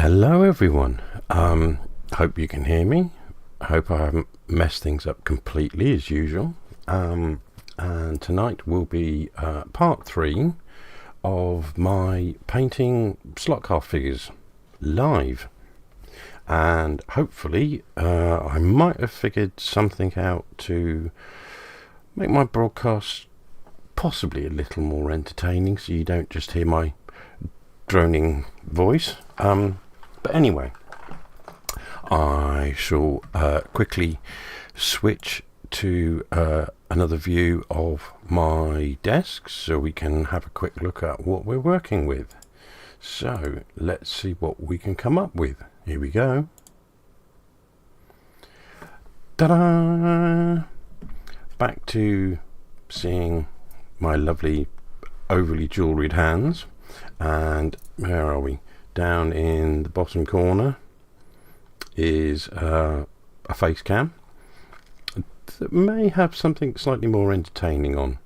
Hello everyone, hope you can hear me. Hope I haven't messed things up completely as usual. And tonight will be part 3 of my painting slot car figures live. And hopefully I might have figured something out to make my broadcast possibly a little more entertaining, so you don't just hear my droning voice. But anyway, I shall quickly switch to another view of my desk so we can have a quick look at what we're working with. So let's see what we can come up with. Here we go. Ta-da! Back to seeing my lovely overly jewelleried hands. And where are we? Down in the bottom corner is a face cam that may have something slightly more entertaining on,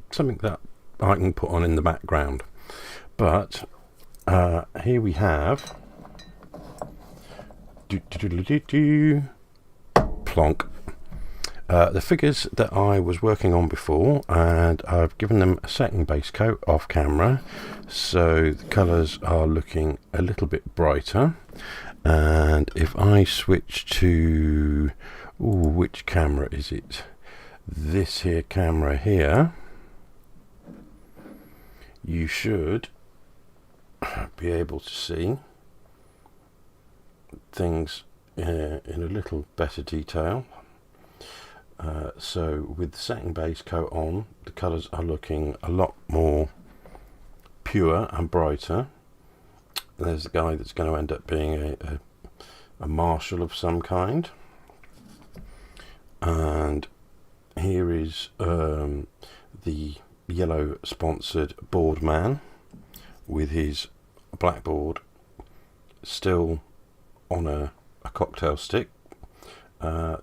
something that I can put on in the background. But here we have plonk. The figures that I was working on before, and I've given them a second base coat off camera, so the colours are looking a little bit brighter. And if I switch to, which camera is it? This here camera here, you should be able to see things in a little better detail. So with the second base coat on, the colours are looking a lot more pure and brighter. There's a guy that's going to end up being a marshal of some kind, and here is the yellow sponsored board man with his blackboard still on a cocktail stick.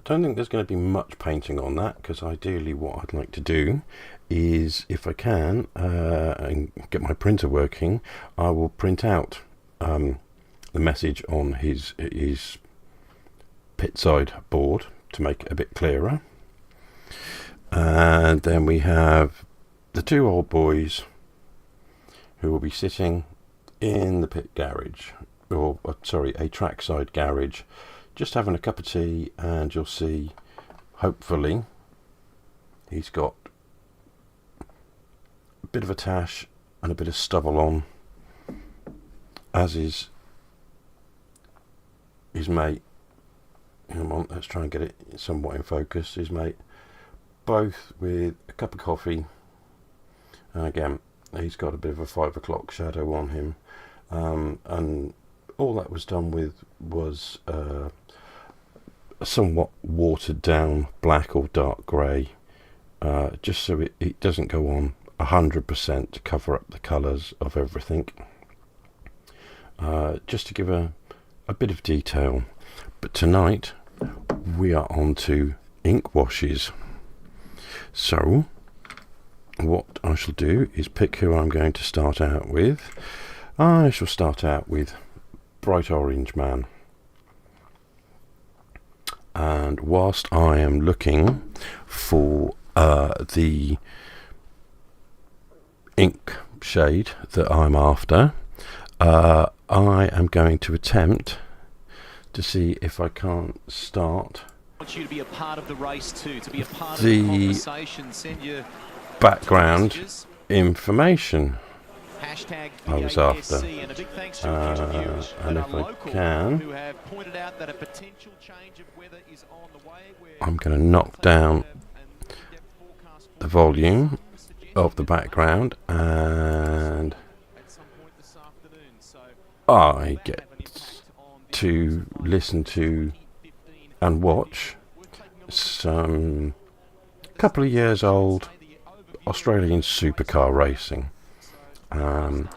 Don't think there's going to be much painting on that, because ideally what I'd like to do is, if I can, and get my printer working, I will print out the message on his pit side board to make it a bit clearer. And then we have the two old boys who will be sitting in the pit garage, or sorry, a trackside garage, just having a cup of tea, and you'll see, hopefully, he's got a bit of a tash and a bit of stubble on, as is his mate. Come on, let's try and get it somewhat in focus. His mate, both with a cup of coffee, and again, he's got a bit of a 5 o'clock shadow on him, and all that was done with was a somewhat watered down black or dark grey, just so it doesn't go on 100% to cover up the colours of everything, just to give a bit of detail. But tonight we are on to ink washes, so what I shall do is pick who I'm going to start out with. I shall start out with Bright Orange Man, and whilst I am looking for the ink shade that I'm after, I am going to attempt to see if I can't start you to be a part of the race too, to be a part the of the conversation. Send your background information I was after, and a big thanks to a few viewers and that if are I local can, who have pointed out that a potential change of weather is on the way. I'm going to knock down the volume of the background, and I get to listen to and watch some couple of years old Australian supercar racing.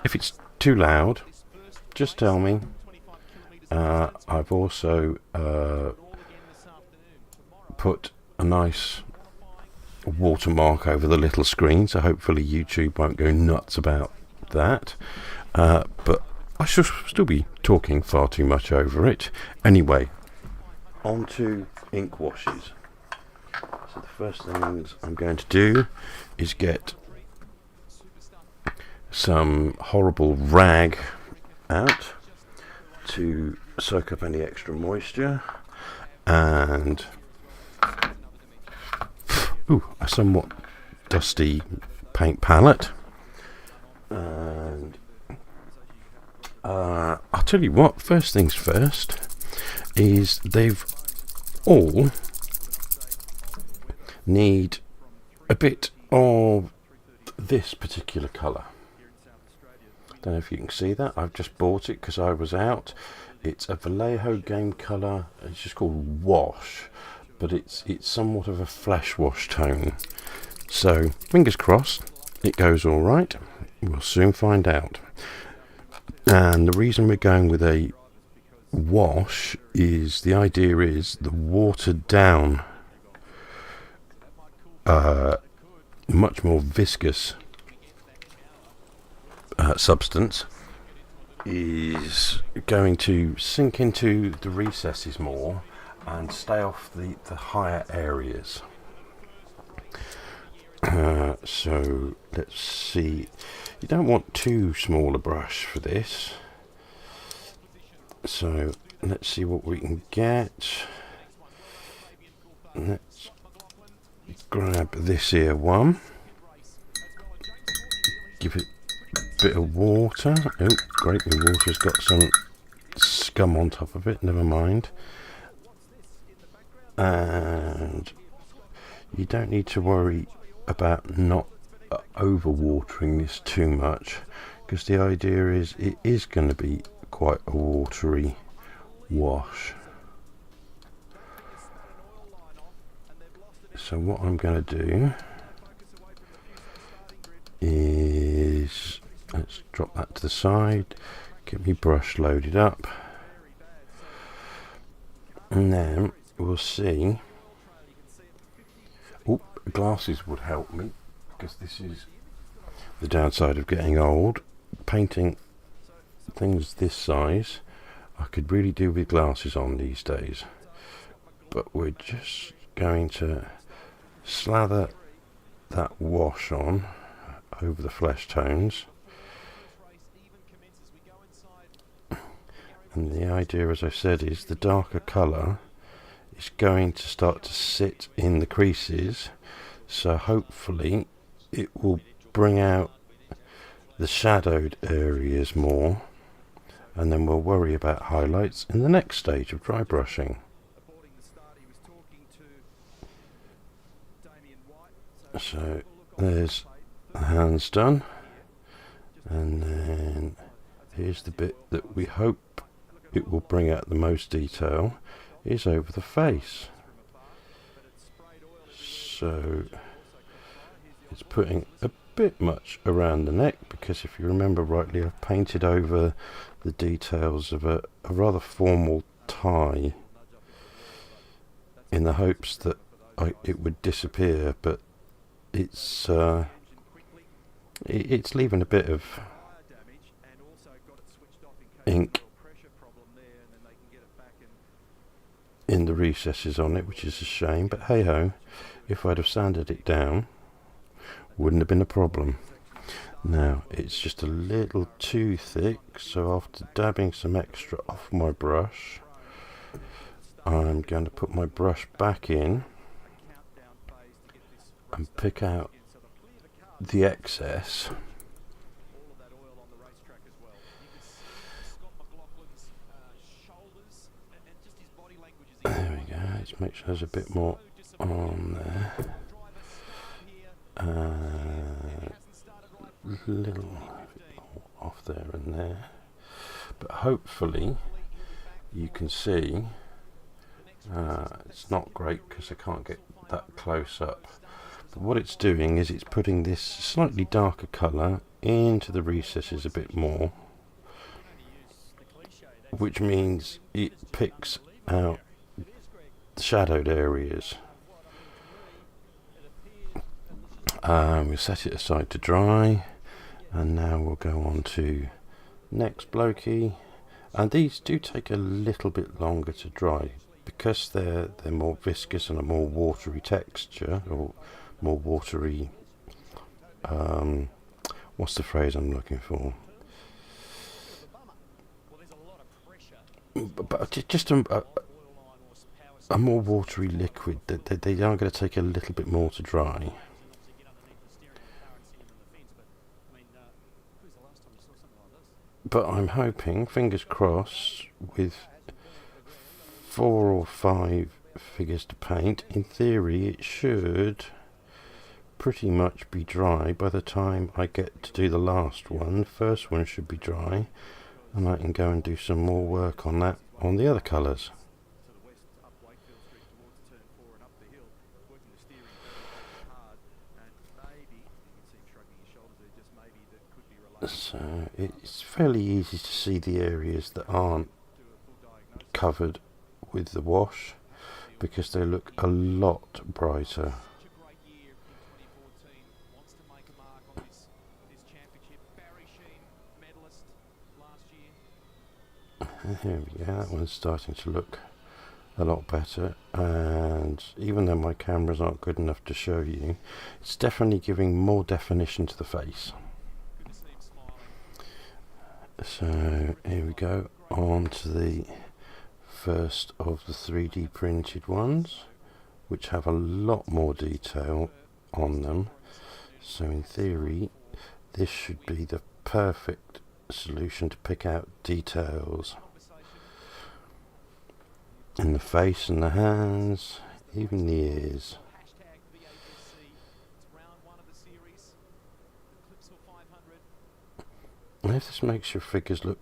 If it's too loud, just tell me. I've also put a nice watermark over the little screen, so hopefully YouTube won't go nuts about that. But I shall still be talking far too much over it. Anyway, on to ink washes. So the first things I'm going to do is get some horrible rag out to soak up any extra moisture, and a somewhat dusty paint palette. And I'll tell you what, first things first is they've all need a bit of this particular colour. Don't know if you can see that. I've just bought it because I was out. It's a Vallejo game colour. It's just called Wash, but it's somewhat of a flesh wash tone. So fingers crossed it goes all right. We'll soon find out. And the reason we're going with a wash is the idea is the watered down, much more viscous substance is going to sink into the recesses more and stay off the higher areas. So let's see. You don't want too small a brush for this. So let's see what we can get. Let's grab this here one. Give it a bit of water. Oh, great, the water's got some scum on top of it, never mind. And you don't need to worry about not over watering this too much, because the idea is it is going to be quite a watery wash. So what I'm going to do is, let's drop that to the side, get my brush loaded up, and then we'll see. Oh, glasses would help me, because this is the downside of getting old. Painting things this size I could really do with glasses on these days, but we're just going to slather that wash on over the flesh tones, and the idea, as I said, is the darker colour is going to start to sit in the creases, so hopefully it will bring out the shadowed areas more, and then we'll worry about highlights in the next stage of dry brushing. So there's the hands done, and then here's the bit that we hope it will bring out the most detail, is over the face. So it's putting a bit much around the neck, because if you remember rightly, I've painted over the details of a rather formal tie in the hopes that it would disappear, but it's leaving a bit of ink in the recesses on it, which is a shame, but hey ho, if I'd have sanded it down, wouldn't have been a problem. Now it's just a little too thick, so after dabbing some extra off my brush, I'm going to put my brush back in and pick out the excess. There we go, let's make sure there's a bit more on there. Little off there and there, but hopefully you can see it's not great because I can't get that close up, but what it's doing is it's putting this slightly darker colour into the recesses a bit more, which means it picks out the shadowed areas. We'll set it aside to dry, and now we'll go on to Next blokey, and these do take a little bit longer to dry because they're more viscous and a more watery texture, or more watery, what's the phrase I'm looking for? But just a more watery liquid, that they are going to take a little bit more to dry. But I'm hoping, fingers crossed, with 4 or 5 figures to paint, in theory it should pretty much be dry by the time I get to do the last one. The first one should be dry, and I can go and do some more work on that on the other colours. So it's fairly easy to see the areas that aren't covered with the wash, because they look a lot brighter. Here we go, that one's starting to look a lot better, and even though my cameras aren't good enough to show you, it's definitely giving more definition to the face. So here we go, on to the first of the 3D printed ones, which have a lot more detail on them. So in theory this should be the perfect solution to pick out details in the face and the hands, even the ears. And if this makes your figures look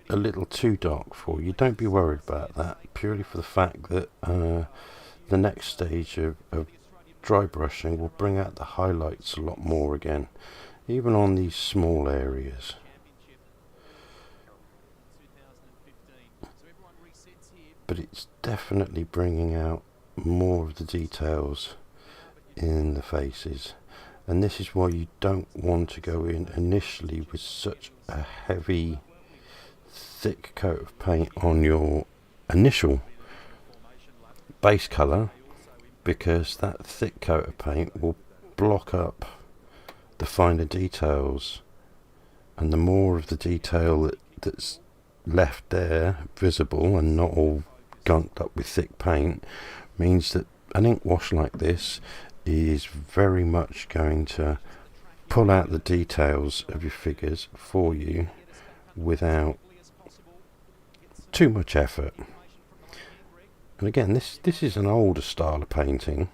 a little too dark for you, don't be worried about that, purely for the fact that the next stage of dry brushing will bring out the highlights a lot more again, even on these small areas. But it's definitely bringing out more of the details in the faces, and this is why you don't want to go in initially with such a heavy, thick coat of paint on your initial base colour, because that thick coat of paint will block up the finer details, and the more of the detail that's left there visible and not all gunked up with thick paint means that an ink wash like this is very much going to pull out the details of your figures for you without too much effort. And again, this is an older style of painting,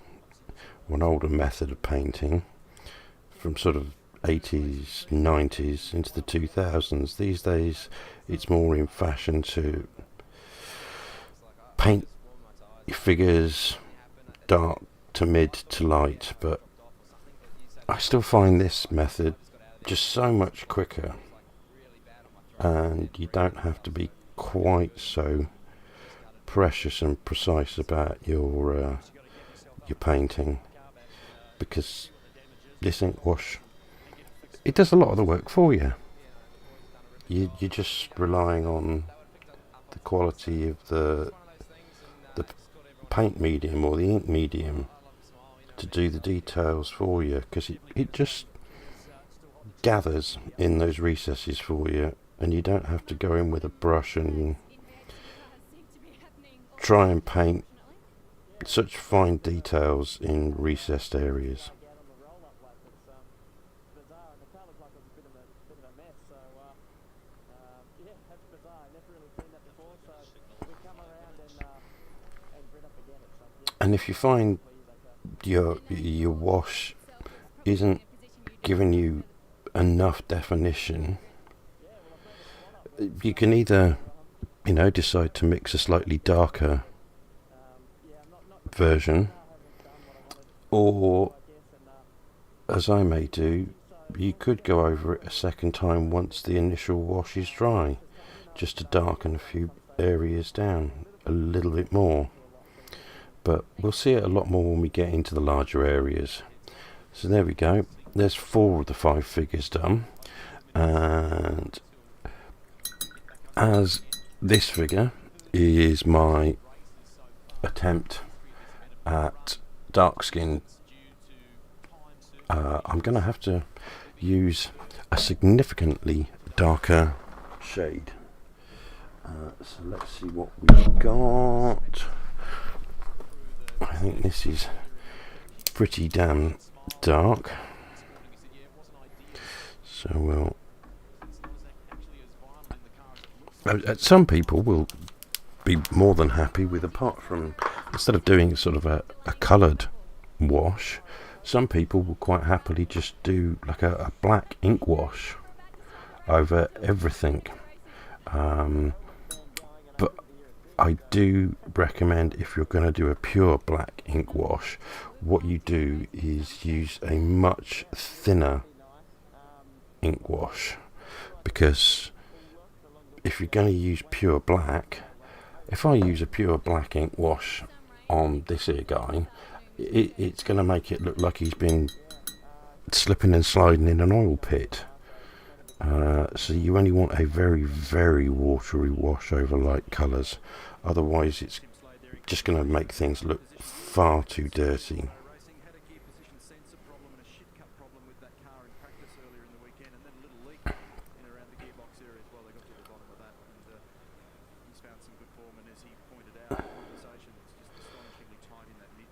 or an older method of painting, from sort of 80s, 90s into the 2000s. These days it's more in fashion to paint your figures dark to mid to light, but I still find this method just so much quicker, and you don't have to be quite so precious and precise about your painting, because this ink wash, it does a lot of the work for you. You're just relying on the quality of the paint medium or the ink medium to do the details for you, because it just gathers in those recesses for you, and you don't have to go in with a brush and try and paint such fine details in recessed areas. And if you find your wash isn't giving you enough definition, you can either, decide to mix a slightly darker version, or, as I may do, you could go over it a second time once the initial wash is dry, just to darken a few areas down a little bit more. But we'll see it a lot more when we get into the larger areas. So there we go, there's 4 of the 5 figures done, and as this figure is my attempt at dark skin, I'm going to have to use a significantly darker shade. So let's see what we've got. I think this is pretty damn dark, so we'll some people will be more than happy with, apart from, instead of doing sort of a coloured wash, some people will quite happily just do like a black ink wash over everything. But I do recommend, if you're going to do a pure black ink wash, what you do is use a much thinner ink wash, because if you're going to use pure black, if I use a pure black ink wash on this here guy, it's going to make it look like he's been slipping and sliding in an oil pit. So you only want a very, very watery wash over light colours, otherwise it's just going to make things look far too dirty.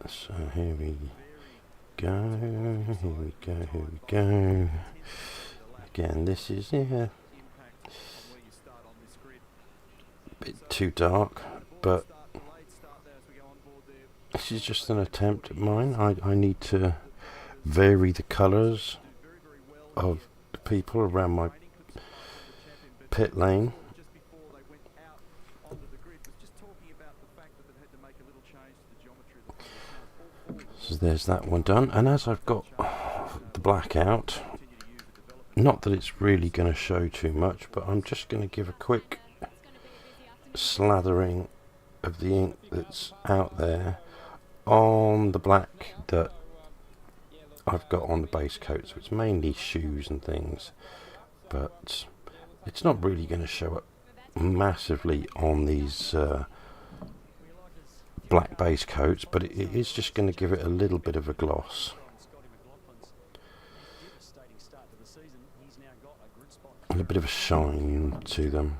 So here we go, here we go, here we go. Again, this is a bit too dark, but this is just an attempt at mine. I need to vary the colours of the people around my pit lane. So there's that one done, and as I've got the black out, not that it's really going to show too much, but I'm just going to give a quick slathering of the ink that's out there on the black that I've got on the base coat. So it's mainly shoes and things, but it's not really going to show up massively on these black base coats, but it is just going to give it a little bit of a gloss. And a bit of a shine to them.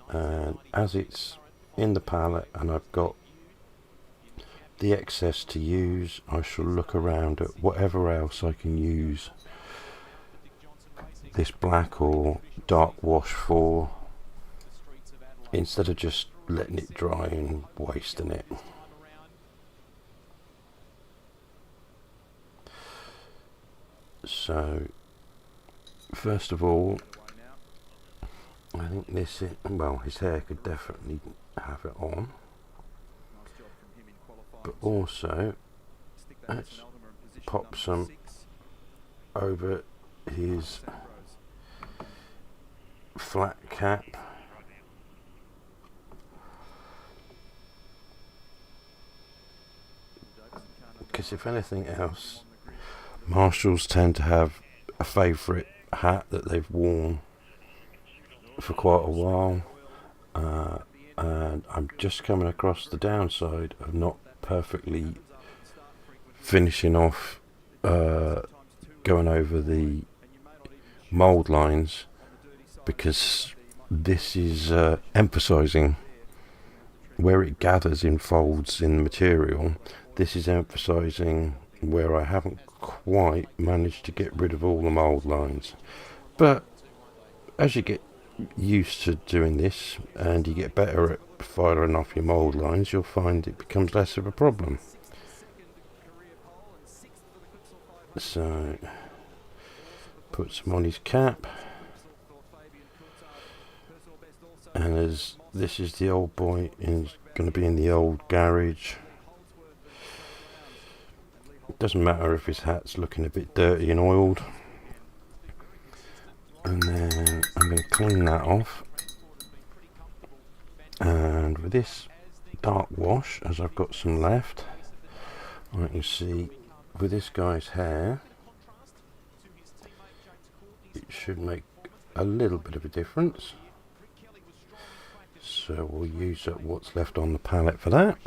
And as it's in the palette and I've got the excess to use, I shall look around at whatever else I can use this black or dark wash for, instead of just letting it dry and wasting it. So first of all, I think this is, well, his hair could definitely have it on, but also let's pop some over his flat cap. Because if anything else, marshals tend to have a favourite hat that they've worn for quite a while, and I'm just coming across the downside of not perfectly finishing off going over the mould lines, because this is emphasising where it gathers in folds in the material. This is emphasising where I haven't quite managed to get rid of all the mould lines. But as you get used to doing this and you get better at filing off your mould lines, you'll find it becomes less of a problem. So put some on his cap, and as this is the old boy and going to be in the old garage, it doesn't matter if his hat's looking a bit dirty and oiled. And then I'm going to clean that off, and with this dark wash, as I've got some left, I can see with this guy's hair it should make a little bit of a difference. So we'll use up what's left on the palette for that.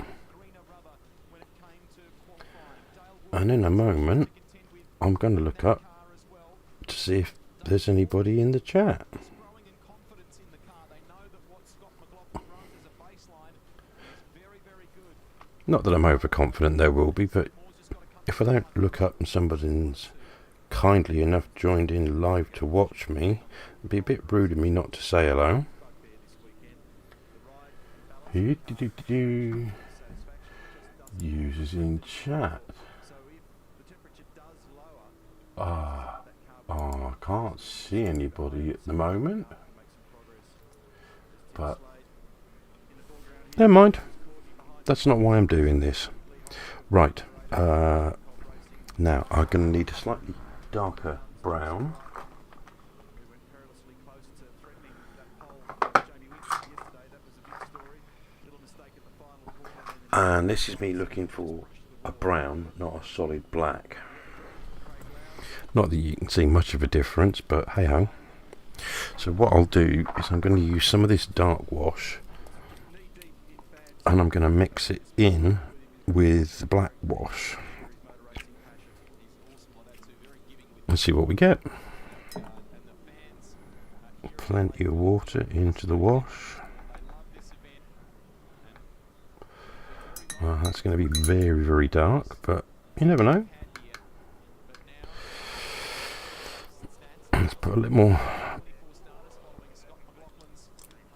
And in a moment, I'm going to look up to see if there's anybody in the chat. Not that I'm overconfident there will be, but if I don't look up and somebody's kindly enough joined in live to watch me, it'd be a bit rude of me not to say hello. Users in chat. I can't see anybody at the moment, but never mind. That's not why I'm doing this. Right, now I'm going to need a slightly darker brown. And this is me looking for a brown, not a solid black. Not that you can see much of a difference, but hey ho. So what I'll do is I'm going to use some of this dark wash and I'm going to mix it in with the black wash and see what we get. Plenty of water into the wash. Well, that's going to be very, very dark, but you never know. Let's put a little more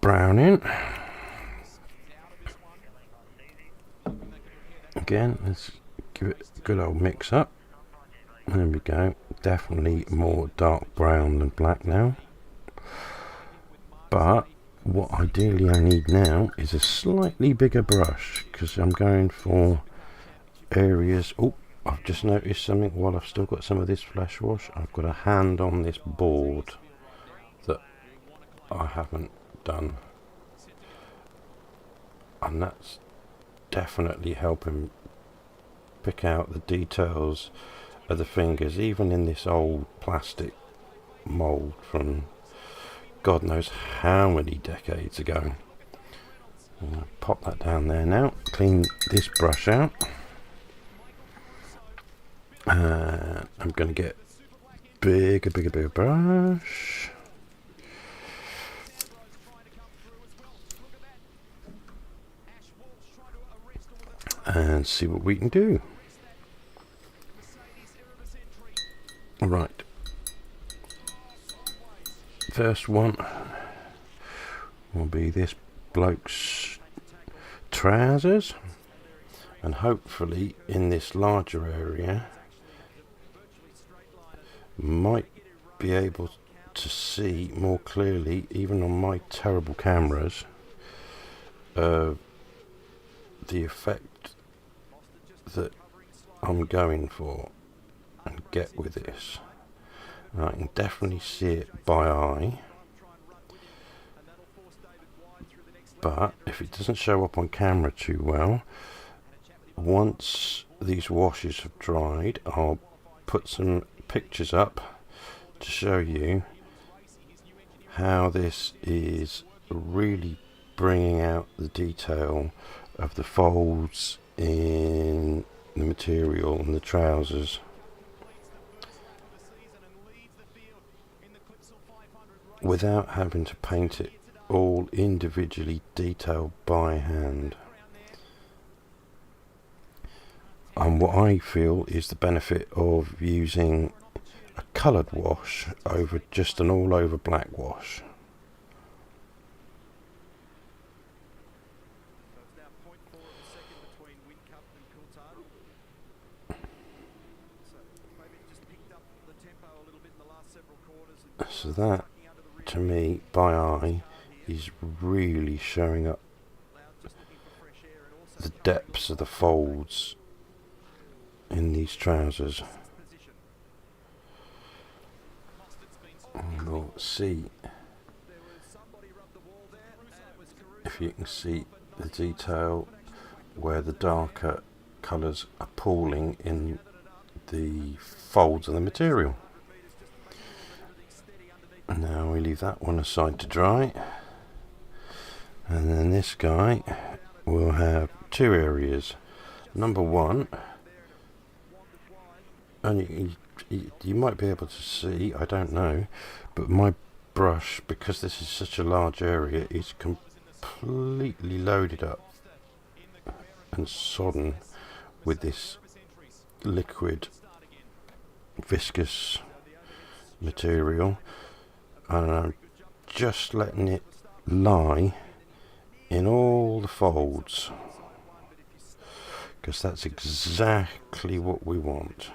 brown in. Again, let's give it a good old mix up. There we go. Definitely more dark brown than black now. But what ideally I need now is a slightly bigger brush, because I'm going for areas. Oh, I've just noticed something while I've still got some of this flash wash. I've got a hand on this board that I haven't done, and that's definitely helping pick out the details of the fingers, even in this old plastic mold from God knows how many decades ago. I'm going to pop that down there now, clean this brush out. I'm going to get bigger brush. And see what we can do. Right. First one will be this bloke's trousers. And hopefully in this larger area might be able to see more clearly, even on my terrible cameras, the effect that I'm going for and get with this. And I can definitely see it by eye, but if it doesn't show up on camera too well, once these washes have dried, I'll put some pictures up to show you how this is really bringing out the detail of the folds in the material and the trousers without having to paint it all individually detailed by hand. And what I feel is the benefit of using a coloured wash over just an all over black wash. So that, to me, by eye, is really showing up the depths of the folds in these trousers. And we'll see if you can see the detail where the darker colours are pooling in the folds of the material. Now we leave that one aside to dry, and then this guy will have two areas. Number one, and you might be able to see, I don't know, but my brush, because this is such a large area, is completely loaded up and sodden with this liquid viscous material, and I'm just letting it lie in all the folds, because that's exactly what we want.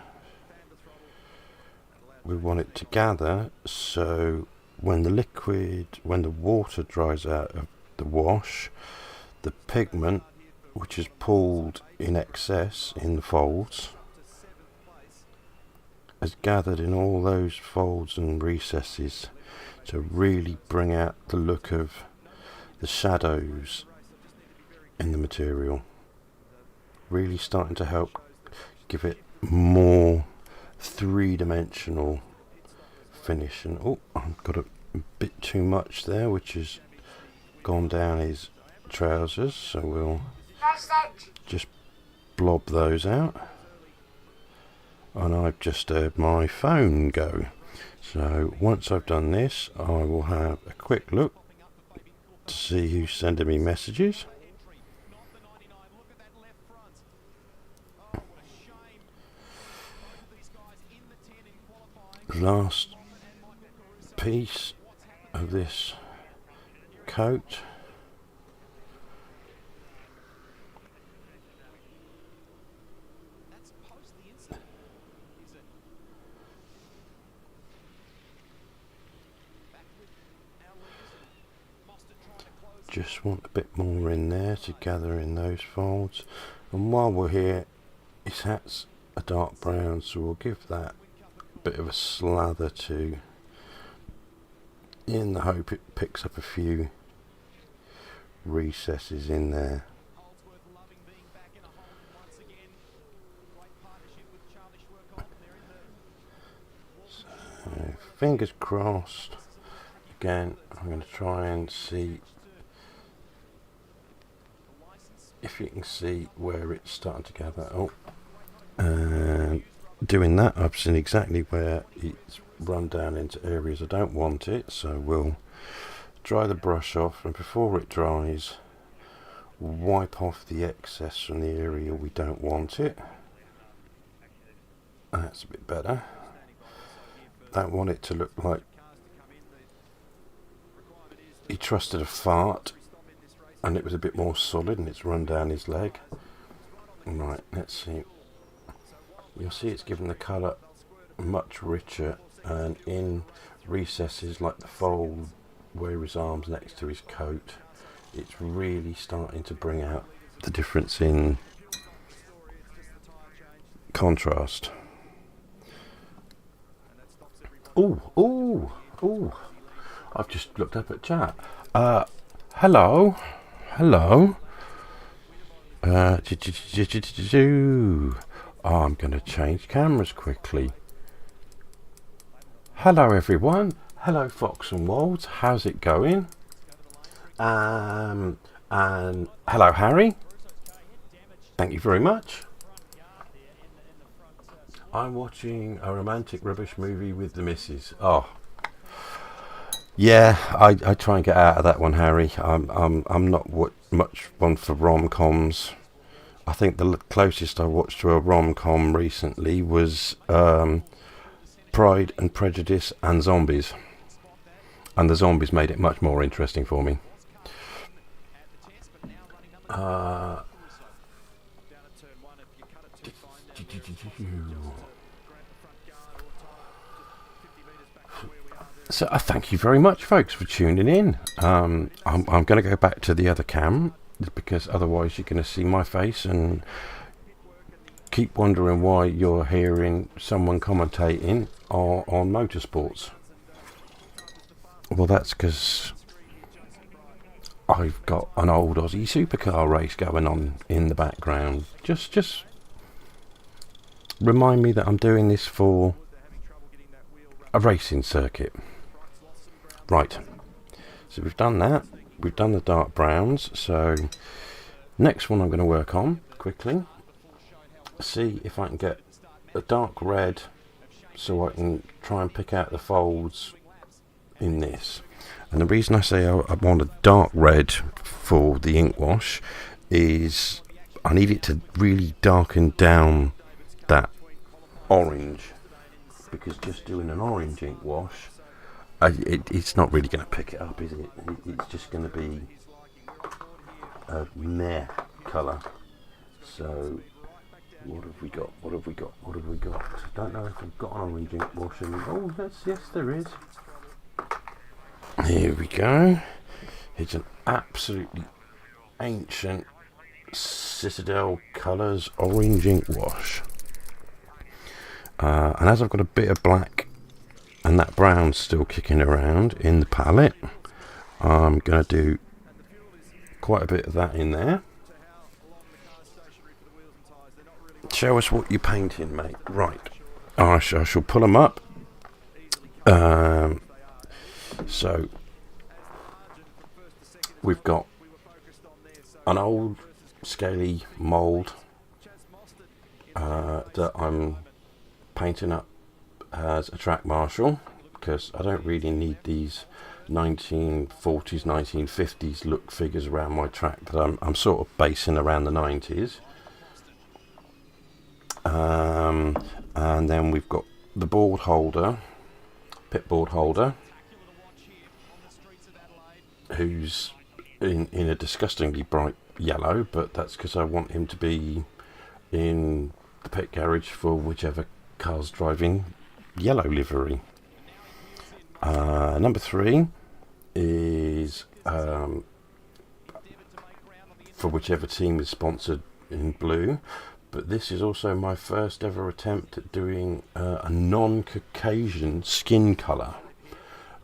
We want it to gather, so when the water dries out of the wash, the pigment, which is pulled in excess in the folds, has gathered in all those folds and recesses to really bring out the look of the shadows in the material. Really starting to help give it more three-dimensional finish. And oh, I've got a bit too much there, which has gone down his trousers, so we'll just blob those out. And I've just heard my phone go, so once I've done this, I will have a quick look to see who's sending me messages. Last piece of this coat. Just want a bit more in there to gather in those folds. And while we're here, his hat's a dark brown, so we'll give that a bit of a slather too, in the hope it picks up a few recesses in there. So fingers crossed. Again, I'm going to try and see if you can see where it's starting to gather. Oh, and doing that, I've seen exactly where it's run down into areas I don't want it, so we'll dry the brush off, and before it dries, wipe off the excess from the area we don't want it. That's a bit better. Don't want it to look like he trusted a fart and it was a bit more solid and it's run down his leg. Right, let's see. You'll see it's given the colour much richer, and in recesses like the fold where his arm's next to his coat, it's really starting to bring out the difference in contrast. Oh, I've just looked up at chat. Hello. I'm going to change cameras quickly. Hello everyone. Hello Fox and Wolds. How's it going? And hello Harry. Thank you very much. I'm watching a romantic rubbish movie with the missus. Oh, yeah. I try and get out of that one, Harry. I'm not much one for rom-coms. I think the closest I watched to a rom-com recently was Pride and Prejudice and Zombies, and the zombies made it much more interesting for me. So thank you very much, folks, for tuning in. I'm going to go back to the other cam, because otherwise you're going to see my face and keep wondering why you're hearing someone commentating on motorsports. Well, that's because I've got an old Aussie supercar race going on in the background. Just remind me that I'm doing this for a racing circuit. Right, so we've done that. We've done the dark browns. So next one I'm going to work on quickly. See if I can get a dark red so I can try and pick out the folds in this. And the reason I say I want a dark red for the ink wash is I need it to really darken down that orange, because just doing an orange ink wash, it's not really going to pick it up, is it? It's just going to be a meh colour. So what have we got? What have we got? What have we got? I don't know if I've got an orange ink wash. Oh, yes, there is. Here we go. It's an absolutely ancient Citadel Colours orange ink wash. And as I've got a bit of black and that brown's still kicking around in the palette, I'm going to do quite a bit of that in there. Show us what you're painting, mate. Right. I shall pull them up. So we've got an old scaly mould that I'm painting up as a track marshal, because I don't really need these 1940s 1950s look figures around my track that I'm sort of basing around the 90s. And then we've got the board holder, pit board holder, who's in a disgustingly bright yellow, but that's because I want him to be in the pit garage for whichever car's driving yellow livery. Number 3 is for whichever team is sponsored in blue, but this is also my first ever attempt at doing a non-Caucasian skin colour.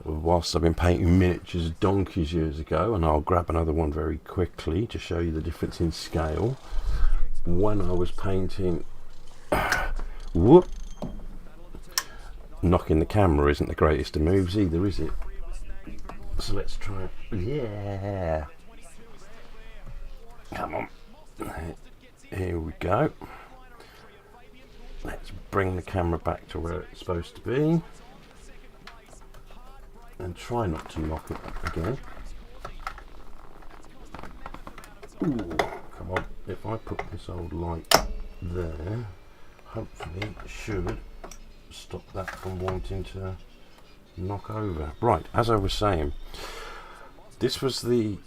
Whilst I've been painting miniatures donkeys years ago, and I'll grab another one very quickly to show you the difference in scale. When I was painting, whoop, knocking the camera isn't the greatest of moves either, is it? So let's try it. Yeah, come on, here we go. Let's bring the camera back to where it's supposed to be and try not to knock it again. Ooh, come on. If I put this old light there, hopefully it should stop that from wanting to knock over. Right, as I was saying, this was the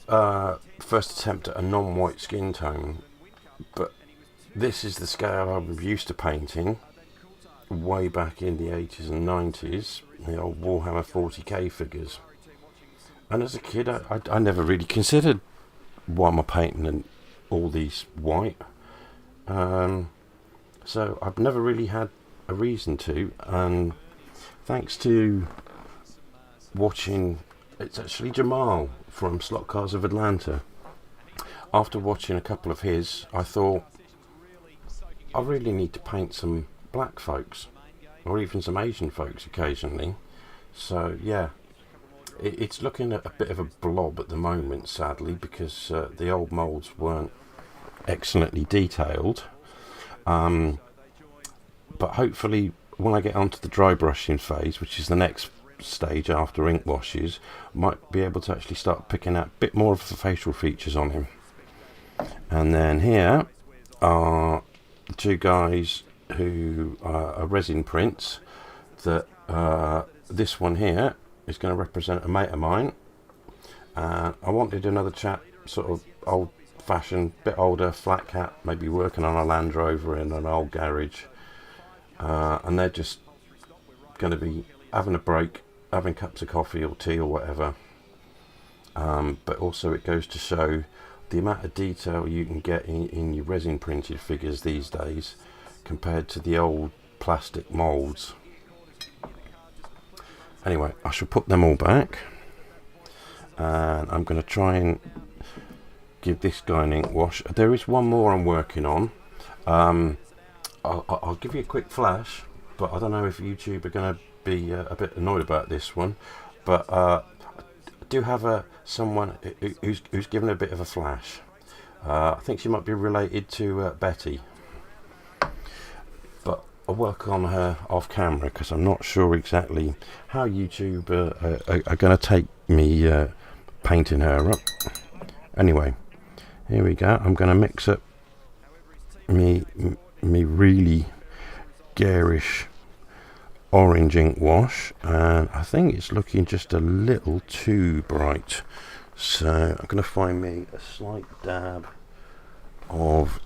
first attempt at a non-white skin tone, but this is the scale I'm used to painting way back in the 80s and 90s, the old Warhammer 40k figures. And as a kid, I never really considered, why am I painting all these white? So I've never really had a reason to, and thanks to watching, it's actually Jamal from Slot Cars of Atlanta. After watching a couple of his, I thought, I really need to paint some black folks, or even some Asian folks occasionally. So yeah, it's looking at a bit of a blob at the moment, sadly, because the old moulds weren't excellently detailed. But hopefully when I get onto the dry brushing phase, which is the next stage after ink washes, might be able to actually start picking out a bit more of the facial features on him. And then here are the two guys who are resin prints that this one here is going to represent a mate of mine. I wanted another chap, sort of old fashioned, bit older, flat cap, maybe working on a Land Rover in an old garage, and they're just going to be having a break, having cups of coffee or tea or whatever. But also it goes to show the amount of detail you can get in your resin printed figures these days compared to the old plastic moulds. Anyway, I shall put them all back, and I'm going to try and give this guy an ink wash. There is one more I'm working on. I'll give you a quick flash, but I don't know if YouTube are going to be a bit annoyed about this one, but do have someone who's given a bit of a flash. I think she might be related to Betty, but I'll work on her off camera because I'm not sure exactly how YouTube are going to take me painting her up. Anyway, here we go. I'm going to mix up me really garish orange ink wash, and I think it's looking just a little too bright, so I'm going to find me a slight dab of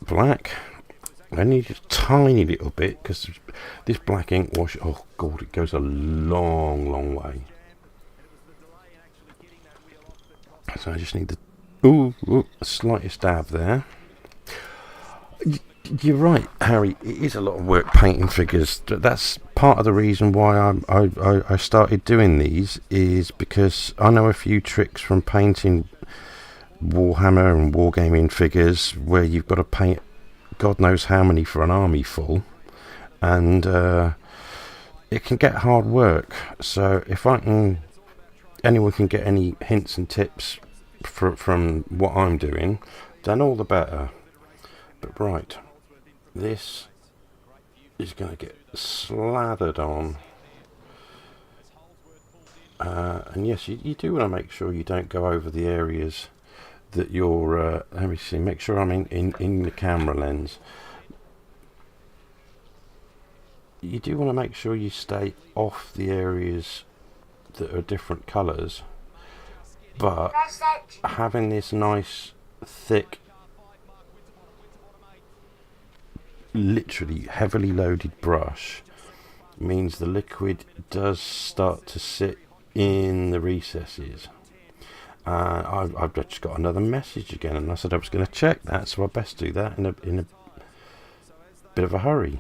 black, only just a tiny little bit, because this black ink wash, oh god, it goes a long way. So I just need the slightest dab there. You're right, Harry. It is a lot of work painting figures. That's part of the reason why I started doing these, is because I know a few tricks from painting Warhammer and Wargaming figures where you've got to paint God knows how many for an army full, and it can get hard work. So if anyone can get any hints and tips from what I'm doing, then all the better. But right, this is going to get slathered on, and yes, you do want to make sure you don't go over the areas that you're let me see, make sure I'm in the camera lens. You do want to make sure you stay off the areas that are different colours, but having this nice thick, literally heavily loaded brush means the liquid does start to sit in the recesses. I've just got another message again, and I said I was going to check that, so I best do that in a bit of a hurry.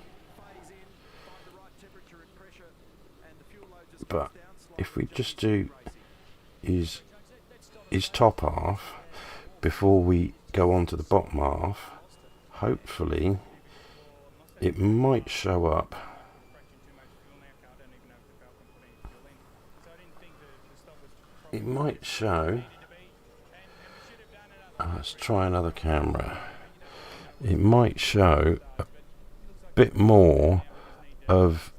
But if we just do his top half before we go on to the bottom half, hopefully it might show up. It might show. Let's try another camera. It might show a bit more of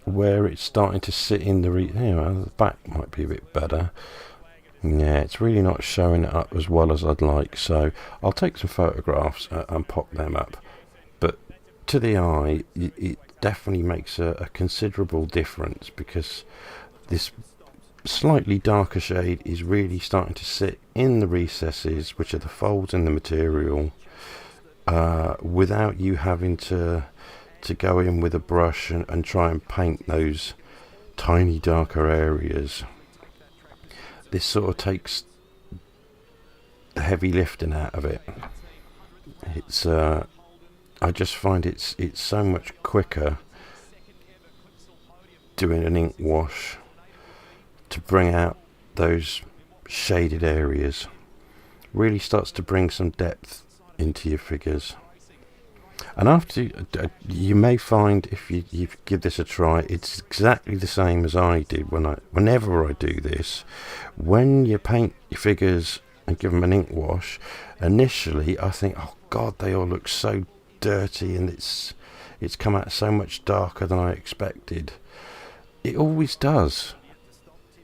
where it's starting to sit in the the back might be a bit better. Yeah, it's really not showing it up as well as I'd like, so I'll take some photographs and pop them up. But to the eye, it definitely makes a considerable difference, because this slightly darker shade is really starting to sit in the recesses, which are the folds in the material, without you having to go in with a brush and try and paint those tiny darker areas. This sort of takes the heavy lifting out of it. It's I just find it's so much quicker doing an ink wash to bring out those shaded areas. Really starts to bring some depth into your figures. And after you may find, if you give this a try, it's exactly the same as I did whenever I do this. When you paint your figures and give them an ink wash, initially I think, oh god, they all look so dirty, and it's come out so much darker than I expected. It always does.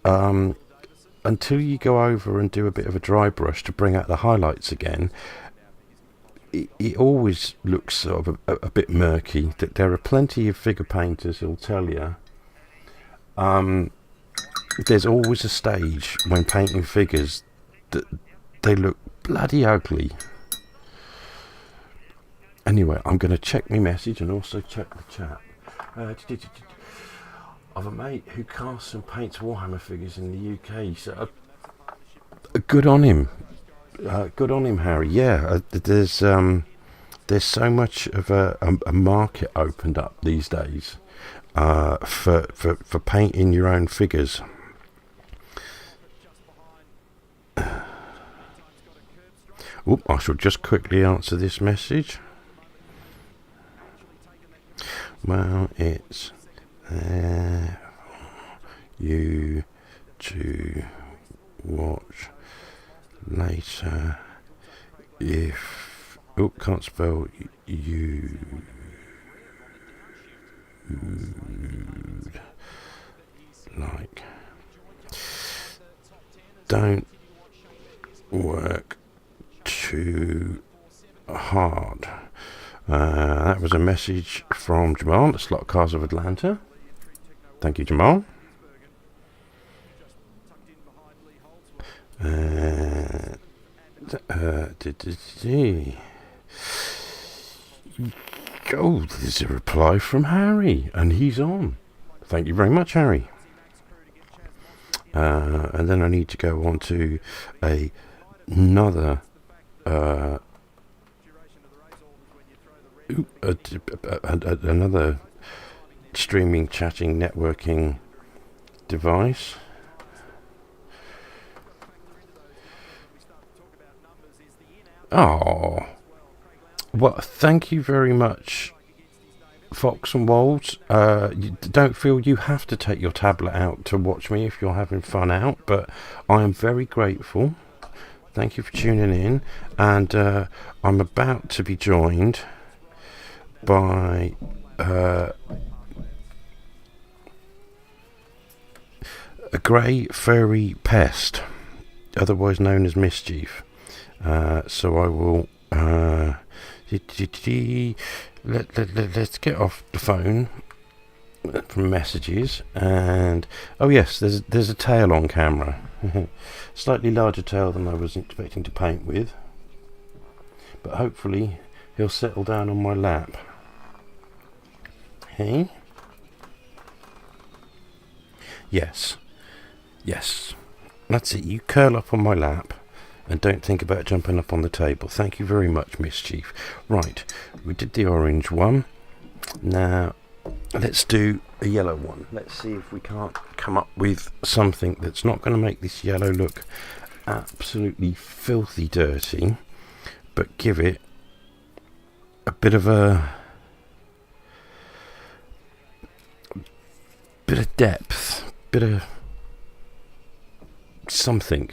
Until you go over and do a bit of a dry brush to bring out the highlights again, it always looks sort of a bit murky. That there are plenty of figure painters who'll tell you there's always a stage when painting figures that they look bloody ugly. Anyway, I'm going to check my message and also check the chat. Of a mate who casts and paints Warhammer figures in the UK. So good on him. Good on him, Harry. Yeah, there's so much of a market opened up these days for painting your own figures. Oop, I shall just quickly answer this message. Well, it's you to watch later if... Oh, can't spell you... like... Don't work too hard. That was a message from Jamal at Slot Cars of Atlanta. Thank you, Jamal. Oh, there's a reply from Harry, and he's on. Thank you very much, Harry. And then I need to go on to another another streaming, chatting, networking device. Oh, well, thank you very much, Fox and Wolves. Don't feel you have to take your tablet out to watch me if you're having fun out, but I am very grateful. Thank you for tuning in, and I'm about to be joined by a grey furry pest, otherwise known as Mischief. So I will let's get off the phone from messages, and oh yes, there's a tail on camera. Slightly larger tail than I was expecting to paint with, but hopefully he'll settle down on my lap. Hey? Yes, that's it. You curl up on my lap and don't think about jumping up on the table. Thank you very much, Mischief. Right, we did the orange one. Now let's do a yellow one. Let's see if we can't come up with something that's not going to make this yellow look absolutely filthy dirty, but give it a bit of depth, bit of something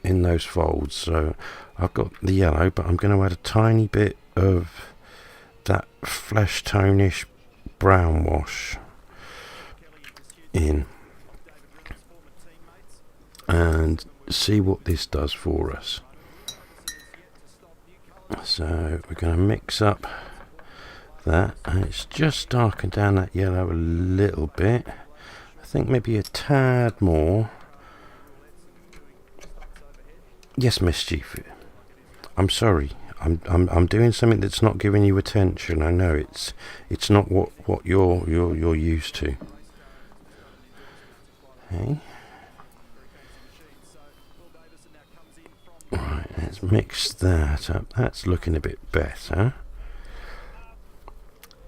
in those folds. So I've got the yellow, but I'm going to add a tiny bit of that flesh tonish brown wash in and see what this does for us. So we're going to mix up that, and it's just darkened down that yellow a little bit. I think maybe a tad more. Yes, Mischief, I'm sorry. I'm doing something that's not giving you attention. I know it's not what you're used to. Okay. Right, let's mix that up. That's looking a bit better.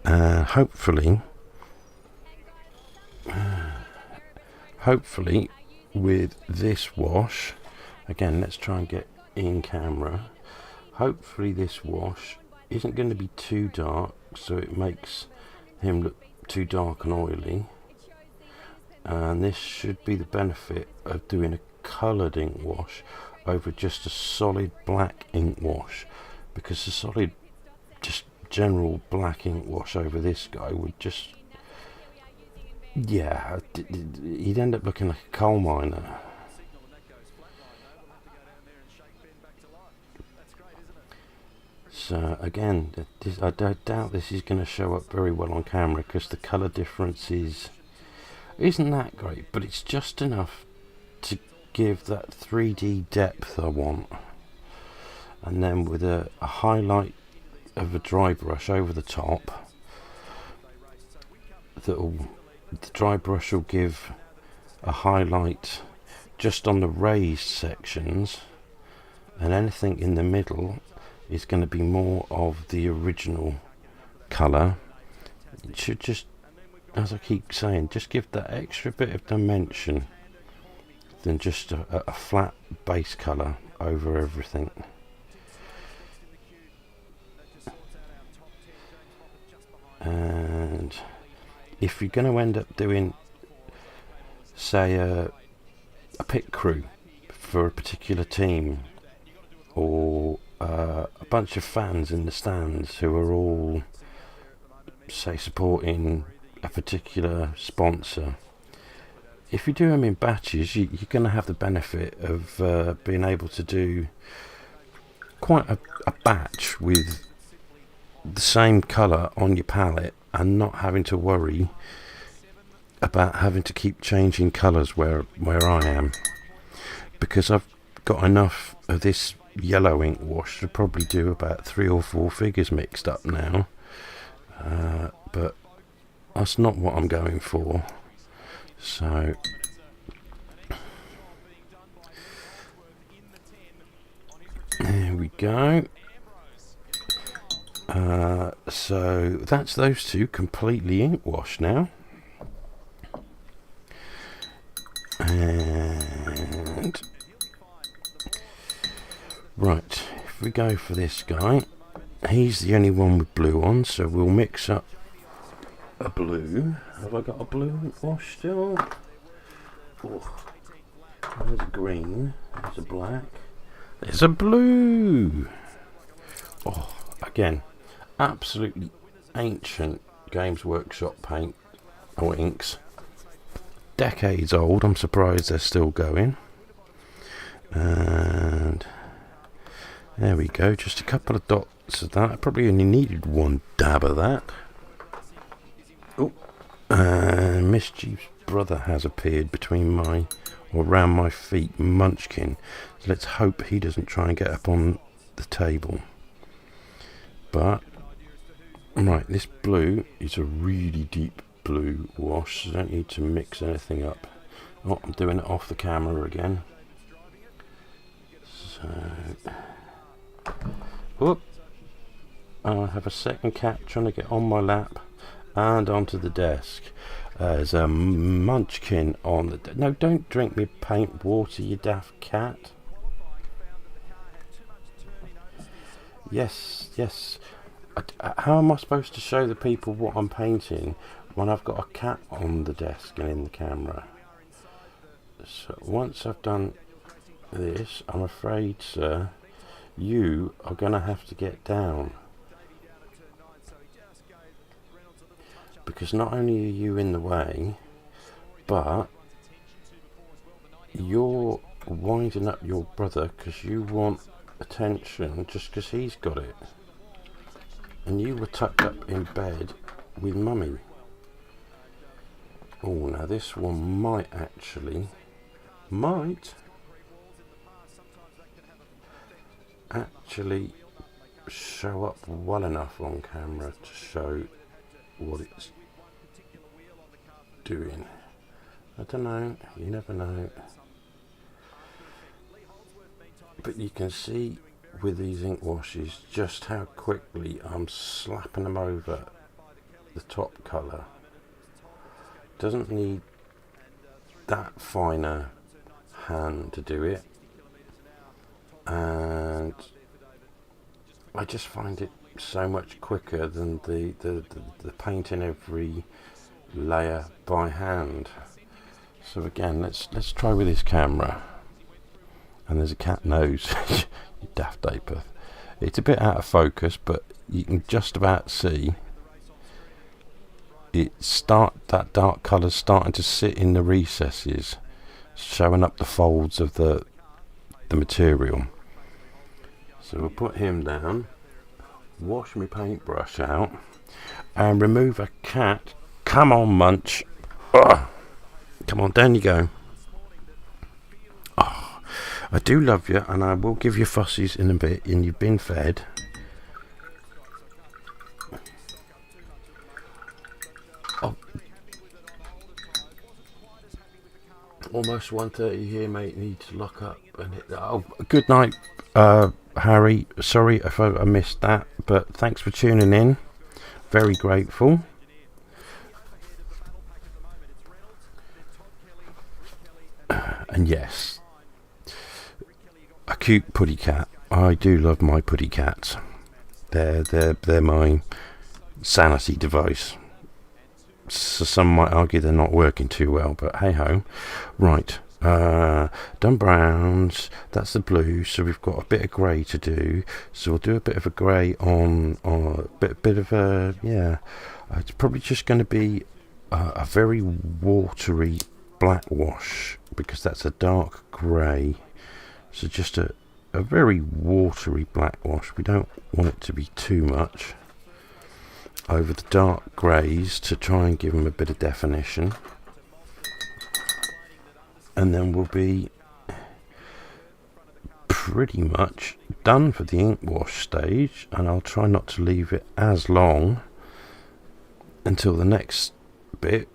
Hopefully with this wash, again, let's try and get in camera. Hopefully this wash isn't going to be too dark, so it makes him look too dark and oily. And this should be the benefit of doing a coloured ink wash over just a solid black ink wash, because a solid, just general black ink wash over this guy would just, yeah, he'd end up looking like a coal miner. So again, I doubt this is going to show up very well on camera, because the colour difference isn't that great, but it's just enough to give that 3D depth I want. And then with a highlight of a dry brush over the top, the dry brush will give a highlight just on the raised sections, and anything in the middle is going to be more of the original colour. It should just, as I keep saying, just give that extra bit of dimension than just a flat base colour over everything. And if you're going to end up doing, say, a pit crew for a particular team, or a bunch of fans in the stands who are all, say, supporting a particular sponsor. If you do them in batches, you're going to have the benefit of being able to do quite a batch with the same colour on your palette and not having to worry about having to keep changing colours where I am, because I've got enough of this yellow ink wash to probably do about 3 or 4 figures mixed up now, but that's not what I'm going for. So there we go. So that's those two completely ink washed now. And right, if we go for this guy, he's the only one with blue on, so we'll mix up a blue. Have I got a blue ink wash still? Oh, there's a green, there's a black, there's a blue. Oh, again, absolutely ancient Games Workshop paint or inks. Decades old. I'm surprised they're still going. And there we go, just a couple of dots of that. I probably only needed 1 dab of that. Oh, and Mischief's brother has appeared between my, or around my feet, Munchkin. So let's hope he doesn't try and get up on the table. But right, this blue is a really deep blue wash, so I don't need to mix anything up. Oh, I'm doing it off the camera again. So, whoop! I have a second cat trying to get on my lap and onto the desk. There's a Munchkin on the no, don't drink me paint water, you daft cat. Yes, yes. How am I supposed to show the people what I'm painting when I've got a cat on the desk and in the camera? So once I've done this, I'm afraid, sir, you are going to have to get down. Because not only are you in the way, but you're winding up your brother because you want attention just because he's got it. And you were tucked up in bed with mummy. Oh, now this one might actually show up well enough on camera to show what it's doing. I don't know, you never know. But you can see with these ink washes just how quickly I'm slapping them over the top colour. Doesn't need that finer hand to do it, and I just find it so much quicker than the painting every layer by hand. So again, let's try with this camera. And there's a cat nose. You daft apeth. It's a bit out of focus, but you can just about see that dark colour starting to sit in the recesses, showing up the folds of the material. So we'll put him down, wash my paintbrush out, and remove a cat. Come on, Munch. Ugh. Come on, down you go. Oh, I do love you, and I will give you fussies in a bit, and you've been fed. Oh. Almost 1:30 here, mate. Need to lock up and hit that. Oh, good night, Harry. Sorry if I missed that, but thanks for tuning in. Very grateful. And yes, a cute putty cat. I do love my putty cats. They're my sanity device. So some might argue they're not working too well, but hey ho. Right, done browns, that's the blue, so we've got a bit of grey to do. So we'll do a bit of a grey on a bit of a, yeah, it's probably just going to be a very watery black wash, because that's a dark grey. So just a very watery black wash. We don't want it to be too much over the dark greys to try and give them a bit of definition. And then we'll be pretty much done for the ink wash stage, and I'll try not to leave it as long until the next bit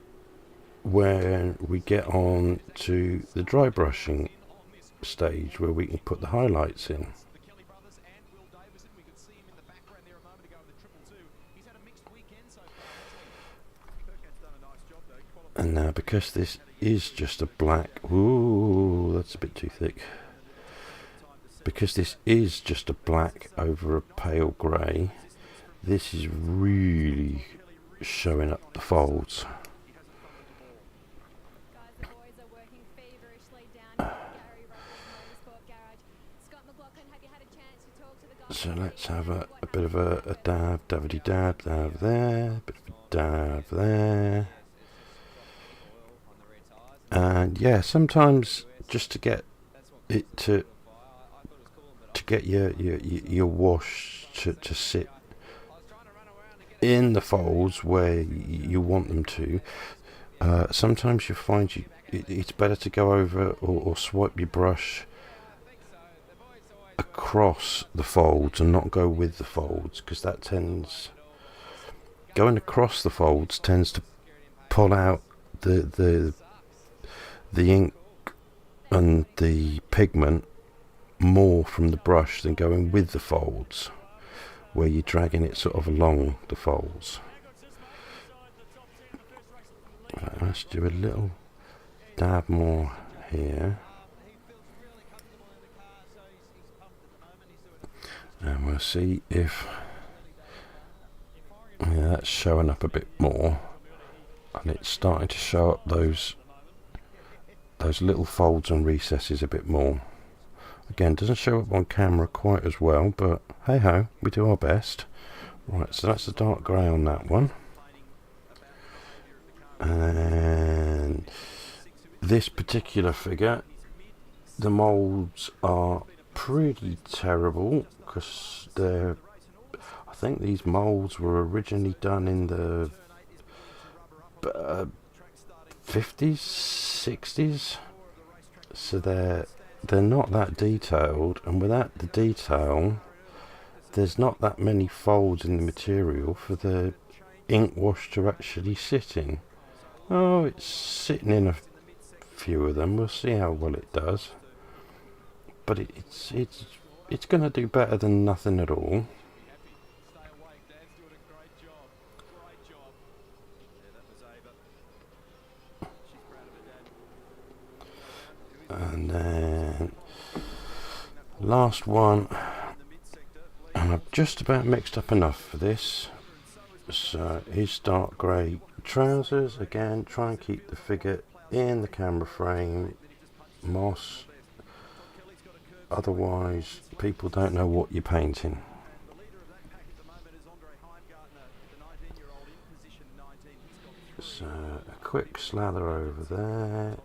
where we get on to the dry brushing stage, where we can put the highlights in. And now, because this is just a black, ooh, that's a bit too thick. Because this is just a black over a pale grey, this is really showing up the folds. So let's have a bit of a dab, davity dab, dab there, bit of a dab there. And yeah, sometimes just to get it to get your wash to sit in the folds where you want them to, sometimes you find it's better to go over or swipe your brush across the folds and not go with the folds, because that going across the folds tends to pull out the ink and the pigment more from the brush than going with the folds, where you're dragging it sort of along the folds. Right, let's do a little dab more here, and we'll see if that's showing up a bit more, and it's starting to show up those little folds and recesses a bit more. Again, doesn't show up on camera quite as well, but hey ho, we do our best. Right, so that's the dark grey on that one. And this particular figure, the moulds are pretty terrible, because I think these moulds were originally done in the 50s, 60s, so they're not that detailed, and without the detail there's not that many folds in the material for the ink wash to actually sit in. Oh, it's sitting in a few of them. We'll see how well it does, but it's going to do better than nothing at all. And then last one, and I've just about mixed up enough for this. So his dark grey trousers, again try and keep the figure in the camera frame, moss, otherwise people don't know what you're painting. So a quick slather over there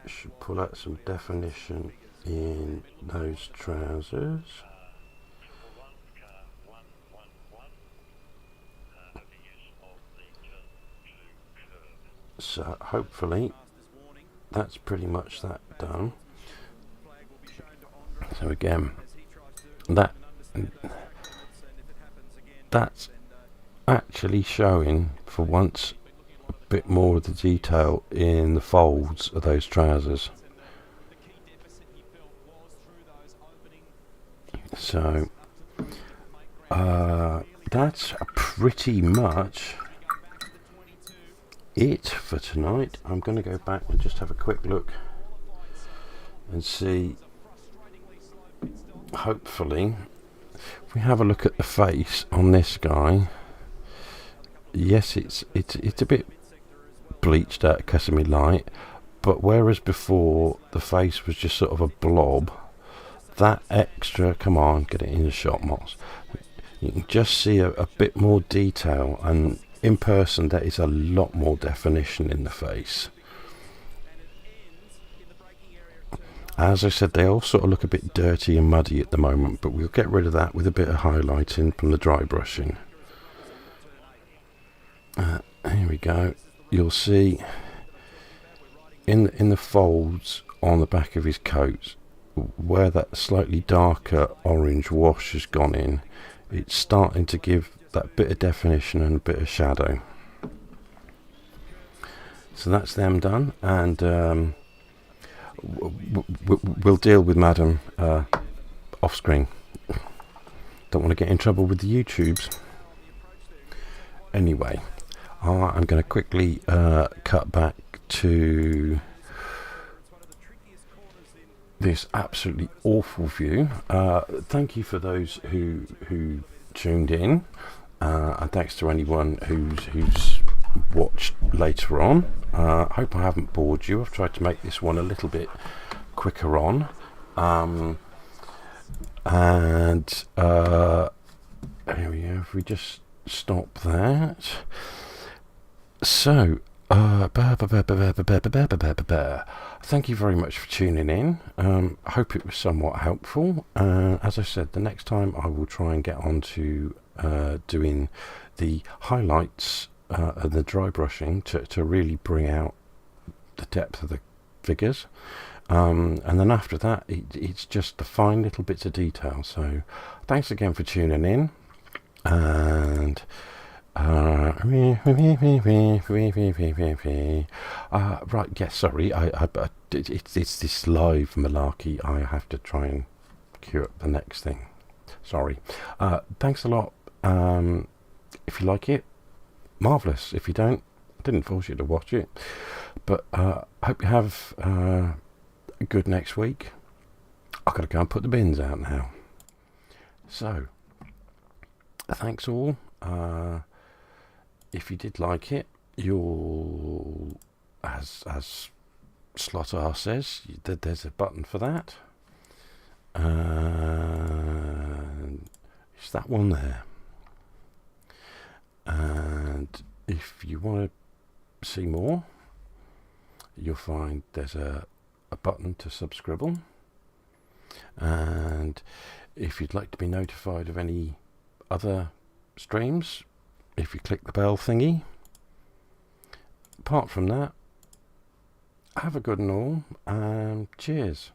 should pull out some definition in those trousers. So hopefully that's pretty much that done. So again, that's actually showing for once a bit more of the detail in the folds of those trousers. So that's pretty much it for tonight. I'm going to go back and just have a quick look and see. Hopefully, if we have a look at the face on this guy, yes, it's a bit bleached out because of my light, But whereas before the face was just sort of a blob, that extra, come on, get it in the shot, Moss. You can just see a bit more detail, and in person there is a lot more definition in the face. As I said, they all sort of look a bit dirty and muddy at the moment, but we'll get rid of that with a bit of highlighting from the dry brushing. Here we go. You'll see in the folds on the back of his coat where that slightly darker orange wash has gone in, it's starting to give that bit of definition and a bit of shadow. So that's them done, and we'll deal with Madam off screen. Don't want to get in trouble with the YouTubes. Anyway, I'm going to quickly cut back to this absolutely awful view. Thank you for those who tuned in, and thanks to anyone who's watched later on. Hope I haven't bored you. I've tried to make this one a little bit quicker on, and here we go. If we just stop that. So thank you very much for tuning in. Hope it was somewhat helpful. As I said, the next time I will try and get on to doing the highlights and the dry brushing to really bring out the depth of the figures. And then after that, it's just the fine little bits of detail. So thanks again for tuning in. And right, yes, sorry, it's this live malarkey. I have to try and queue up the next thing. Sorry. Thanks a lot. If you like it, marvellous. If you don't, I didn't force you to watch it. But hope you have a good next week. I've got to go and put the bins out now. So, thanks all. If you did like it, you'll, as Slot says, there's a button for that. It's that one there. And if you want to see more, you'll find there's a button to subscribe. And if you'd like to be notified of any other streams, if you click the bell thingy. Apart from that, have a good and all, and cheers.